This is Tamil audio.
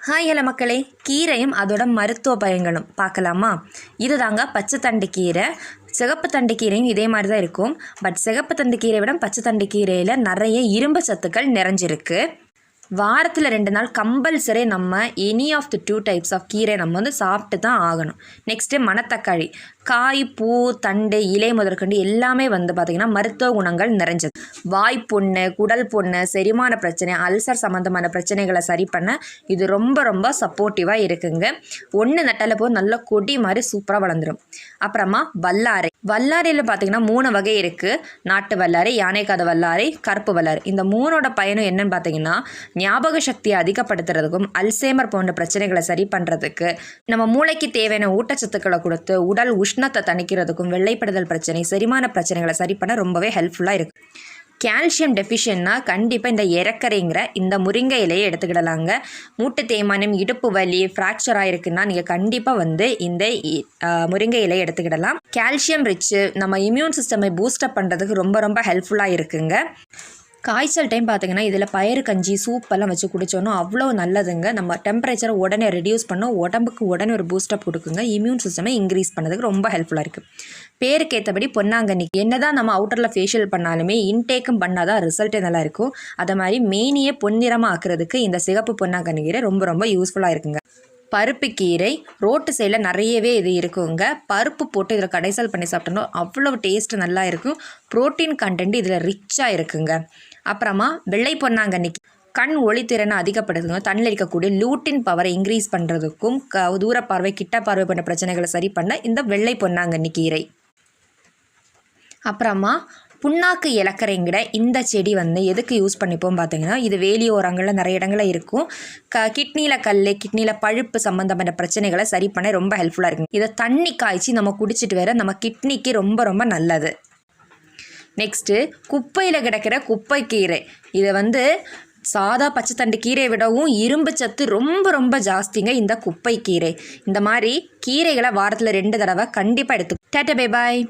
ஹாய் ஹலோ மக்களே, கீரையும் அதோட மருத்துவ பயன்களும் பார்க்கலாமா? இது தாங்க பச்சை தண்டு கீரை. சிகப்பு தண்டு கீரையும் இதே மாதிரி தான் இருக்கும். பட் சிகப்பு தண்டு கீரை விட பச்சை தண்டு கீரையில் நிறைய இரும்பு சத்துக்கள் நிறைஞ்சிருக்கு. வாரத்தில் 2 நாள் கம்பல்சரி நம்ம any of the 2 types of கீரை நம்ம வந்து சாப்பிட்டு தான் ஆகணும். நெக்ஸ்ட்டு மணத்தக்காளி, காய், பூ, தண்டு, இலை முதற்கொண்டு எல்லாமே வந்து பார்த்திங்கன்னா மருத்துவ குணங்கள் நிறைஞ்சது. வாய்ப்புண்ணு, குடல் புண்ணு, செரிமான பிரச்சனை, அல்சர் சம்மந்தமான பிரச்சனைகளை சரி பண்ண இது ரொம்ப ரொம்ப சப்போர்ட்டிவாக இருக்குங்க. ஒன்று நட்டால போது நல்ல கொடி மாதிரி சூப்பராக வளர்ந்துடும். அப்புறமா வல்லாரை. வல்லாரையில் பார்த்திங்கன்னா 3 வகை இருக்குது. நாட்டு வல்லாரை, யானைக்காத வல்லாரை, கருப்பு வல்லாரை. இந்த 3ஓட பயனும் என்னன்னு பார்த்தீங்கன்னா, ஞாபக சக்தியை அதிகப்படுத்துறதுக்கும் அல்சைமர் போன்ற பிரச்சனைகளை சரி பண்ணுறதுக்கு, நம்ம மூளைக்கு தேவையான ஊட்டச்சத்துக்களை கொடுத்து உடல் உஷ்ணத்தை தணிக்கிறதுக்கும், வெள்ளைப்படுதல் பிரச்சனை, செரிமான பிரச்சனைகளை சரி பண்ண ரொம்பவே ஹெல்ப்ஃபுல்லாக இருக்குது. கால்சியம் டெஃபிஷியன்னா கண்டிப்பாக இந்த இறக்கரைங்கிற இந்த முருங்கை இலையை எடுத்துக்கிடலாங்க. மூட்டு தேய்மானம், இடுப்பு வலி, ஃப்ராக்சர் ஆகிருக்குன்னா நீங்கள் கண்டிப்பாக வந்து இந்த முருங்கை இலையை எடுத்துக்கிடலாம். கால்சியம் ரிச்சு நம்ம இம்யூன் சிஸ்டமை பூஸ்டப் பண்ணுறதுக்கு ரொம்ப ரொம்ப ஹெல்ப்ஃபுல்லாக இருக்குங்க. காய்ச்சல் டைம் பார்த்திங்கன்னா இதில் பயிறு கஞ்சி, சூப்பெல்லாம் வச்சு குடித்தோன்னா அவ்வளோ நல்லதுங்க. நம்ம டெம்பரேச்சரை உடனே ரெடியூஸ் பண்ணோம், உடம்புக்கு உடனே ஒரு பூஸ்டப் கொடுக்குங்க. இம்யூன் சிஸ்டமை இன்க்ரீஸ் பண்ணதுக்கு ரொம்ப ஹெல்ப்ஃபுல்லாக இருக்குது. பேருக்கு ஏற்றபடி பொன்னாங்கண்ணி என்ன தான் நம்ம அவுட்டரில் ஃபேஷியல் பண்ணாலுமே இன்டேக்கும் பண்ணால் தான் ரிசல்ட்டே நல்லா இருக்கும். அதை மாதிரி மேனியே பொன்னிறமாக ஆக்குறதுக்கு இந்த சிகப்பு பொன்னாங்கண்ணி கீரை ரொம்ப ரொம்ப யூஸ்ஃபுல்லாக இருக்குங்க. பருப்பு கீரை ரோட்டு சைடில் நிறையவே இது இருக்குங்க. பருப்பு போட்டு இதில் கடைசல் பண்ணி சாப்பிட்டோம்னா அவ்வளோ டேஸ்ட்டு நல்லா இருக்கும். ப்ரோட்டீன் கண்டென்ட் இதில் ரிச்சாக இருக்குங்க. அப்புறமா வெள்ளை பொன்னாங்கண்ணி கண் ஒளித்திறனை அதிகப்படுத்துங்க. தண்ணில் இருக்கக்கூடிய லூட்டின் பவரை இன்க்ரீஸ் பண்ணுறதுக்கும், தூரப்பார்வை, கிட்ட பார்வை போன்ற பிரச்சனைகளை சரி பண்ண இந்த வெள்ளை பொன்னாங்கண்ணி கீரை. அப்புறமா புண்ணாக்கு இலக்கரைங்கிற இந்த செடி வந்து எதுக்கு யூஸ் பண்ணிப்போம் பார்த்தீங்கன்னா, இது வேலியோரங்களில் நிறைய இடங்களில் இருக்கும். கிட்னியில் கிட்னியில் பழுப்பு சம்மந்தமான பிரச்சனைகளை சரி பண்ண ரொம்ப ஹெல்ப்ஃபுல்லாக இருக்குங்க. இதை தண்ணி காய்ச்சி நம்ம குடிச்சிட்டு வர நம்ம கிட்னிக்கு ரொம்ப ரொம்ப நல்லது. நெக்ஸ்ட்டு குப்பையில் கிடக்கிற குப்பைக்கீரை. இதை வந்து சாதா பச்சை தண்டு கீரையை விடவும் இரும்பு சத்து ரொம்ப ரொம்ப ஜாஸ்திங்க இந்த குப்பை கீரை. இந்த மாதிரி கீரைகளை வாரத்தில் 2 தடவை கண்டிப்பாக எடுத்து. Tata bye bye.